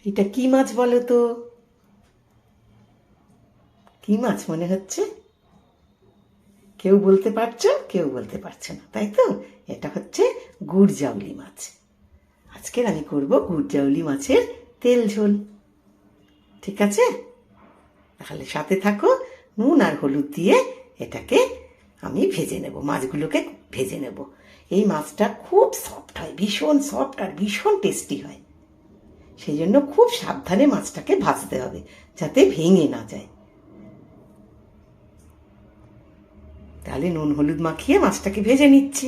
এটা কি মাছ বলো তো? কি মাছ মনে হচ্ছে? কেউ বলতে পারছো, কেউ বলতে পারছো না, তাই তো? এটা হচ্ছে গুড়জাউলি মাছ। আজকের আমি করব গুড়জাউলি মাছের তেল ঝোল। ঠিক আছে, তাহলে সাথে থাকো। নুন আর হলুদ দিয়ে এটাকে আমি ভেজে নেব, মাছগুলোকে ভেজে নেব। এই মাছটা খুব সফট হয়, ভীষণ সফট আর ভীষণ টেস্টি হয়। সেই জন্য খুব সাবধানে মাছটাকে ভাজতে হবে যাতে ভেঙে না যায়। তাহলে নুন হলুদ মাখিয়ে মাছটাকে ভেজে নিচ্ছি।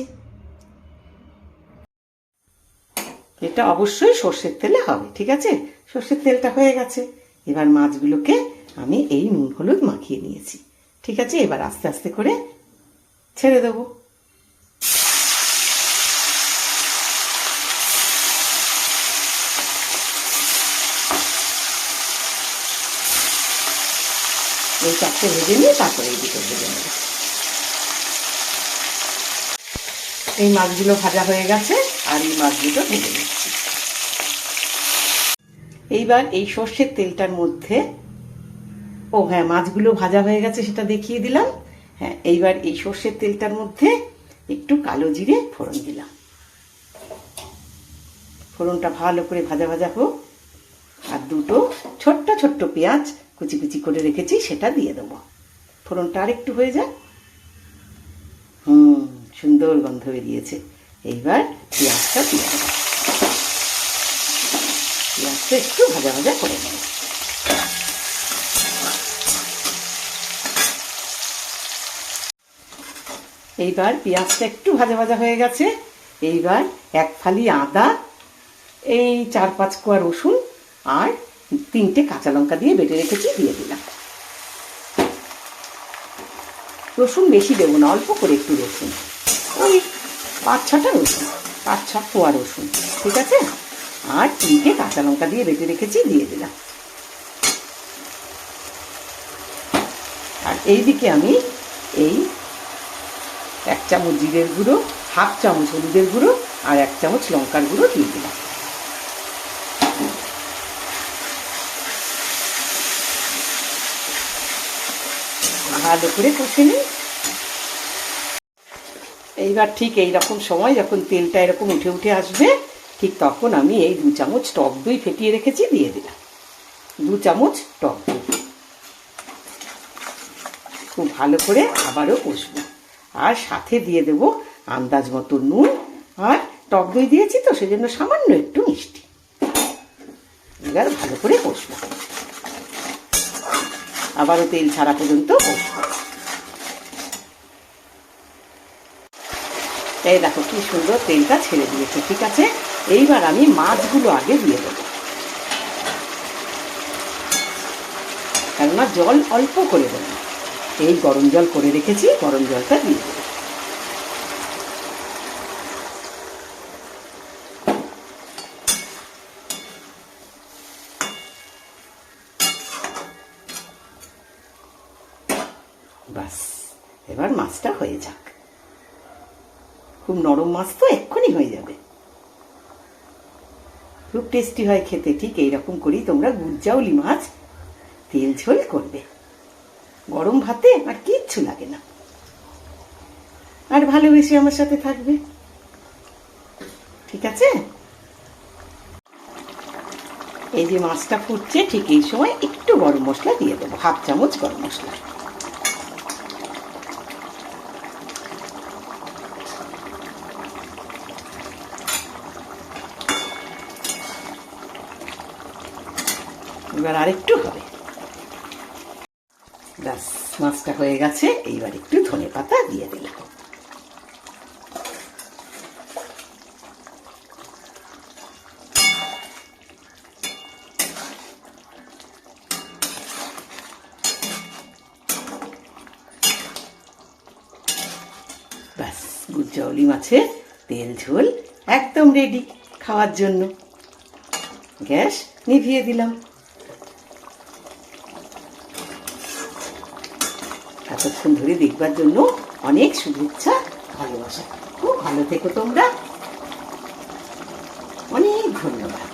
এটা অবশ্যই সর্ষের তেলে হবে, ঠিক আছে? সর্ষের তেলটা হয়ে গেছে। এবার মাছগুলোকে আমি এই নুন হলুদ মাখিয়ে নিয়েছি, ঠিক আছে? এবার আস্তে আস্তে করে ছেড়ে দেবো। এই চারটে ভেজে নিয়ে তারপরে এই দুটো ভেজে নেব। এই মাছগুলো ভাজা হয়ে গেছে আর এই মাছগুলো ভেজে নিচ্ছি। এইবার এই সর্ষের তেলটার মধ্যে, ও হ্যাঁ, মাছগুলো ভাজা হয়ে গেছে সেটা দেখিয়ে দিলাম। হ্যাঁ, এইবার এই সর্ষের তেলটার মধ্যে একটু কালো জিরে ফোড়ন দিলাম। ফোড়নটা ভালো করে ভাজা ভাজা হোক। আর দুটো ছোট্ট ছোট্ট পেঁয়াজ কুচি কুচি করে রেখেছি, সেটা দিয়ে দেবো। ফোড়নটা আর একটু হয়ে যায়। সুন্দর গন্ধ বেরিয়েছে। এইবার পেঁয়াজটা দিয়ে দেবো। পেঁয়াজটা একটু ভাজা ভাজা করে নেব। এইবার পেঁয়াজটা একটু ভাজা ভাজা হয়ে গেছে। এইবার এক ফালি আদা, এই 4-5 কোয়া রসুন আর 3টে কাঁচা লঙ্কা দিয়ে বেটে রেখেছি, দিয়ে দিলাম। রসুন বেশি দেবো না, অল্প করে একটু রসুন, ওই 5-6টা রসুন, 5-6 কোয়া রসুন, ঠিক আছে? আর 3টে কাঁচা লঙ্কা দিয়ে বেটে রেখেছি, দিয়ে দিলাম। আর এইদিকে আমি এই 1 চামচ জিরের গুঁড়ো, 1/2 চামচ হলুদের গুঁড়ো আর 1 চামচ লঙ্কার গুঁড়ো দিয়ে দিলাম। ভালো করে কষে নিই। এইবার ঠিক এইরকম সময় যখন তেলটা এরকম উঠে উঠে আসবে, ঠিক তখন আমি এই 2 চামচ টক দই ফেটিয়ে রেখেছি, দিয়ে দিলাম। 2 চামচ টক দই। খুব ভালো করে আবারও কষবো। আর সাথে দিয়ে দেব আন্দাজ মতো নুন, আর টক দই দিয়েছি তো সেজন্য সামান্য একটু মিষ্টি। এবার ভালো করে কষবো, আবারও তেল ছাড়া পর্যন্ত কষবো। এই দেখো কি সুন্দর তেলটা ছেড়ে দিয়েছে, ঠিক আছে? এইবার আমি মাছগুলো আগে দিয়ে দেবো, কেননা জল অল্প করে দেবো। এই গরম জল করে রেখেছি, গরম জলটা দিয়ে দেবো। বাস, এবার মাছটা হয়ে যাক। খুব নরম মাছ তো, এক্ষুনি হয়ে যাবে। খুব টেস্টি হয় খেতে। ঠিক এইরকম করেই তোমরা গুড়জাউলি মাছ তেল ঝোল করবে। গরম ভাতে আর কিচ্ছু লাগে না। আর ভালোবেসে আমার সাথে থাকবে, ঠিক আছে? এই যে মাছটা ফুটছে, ঠিক এই সময় একটু গরম মশলা দিয়ে দেবো, 1/2 চামচ গরম মশলা। এবার আরেকটু হবে। ব্যাস, মাছটা হয়ে গেছে। এইবার একটু ধনে পাতা দিয়ে দিলাম। ব্যাস, গুড়জাউলি মাছের তেল ঝোল একদম রেডি খাওয়ার জন্য। গ্যাস নিভিয়ে দিলাম। এতক্ষণ ধরে দেখবার জন্য অনেক শুভেচ্ছা, ভালোবাসা। খুব ভালো থেকো তোমরা, অনেক ধন্যবাদ।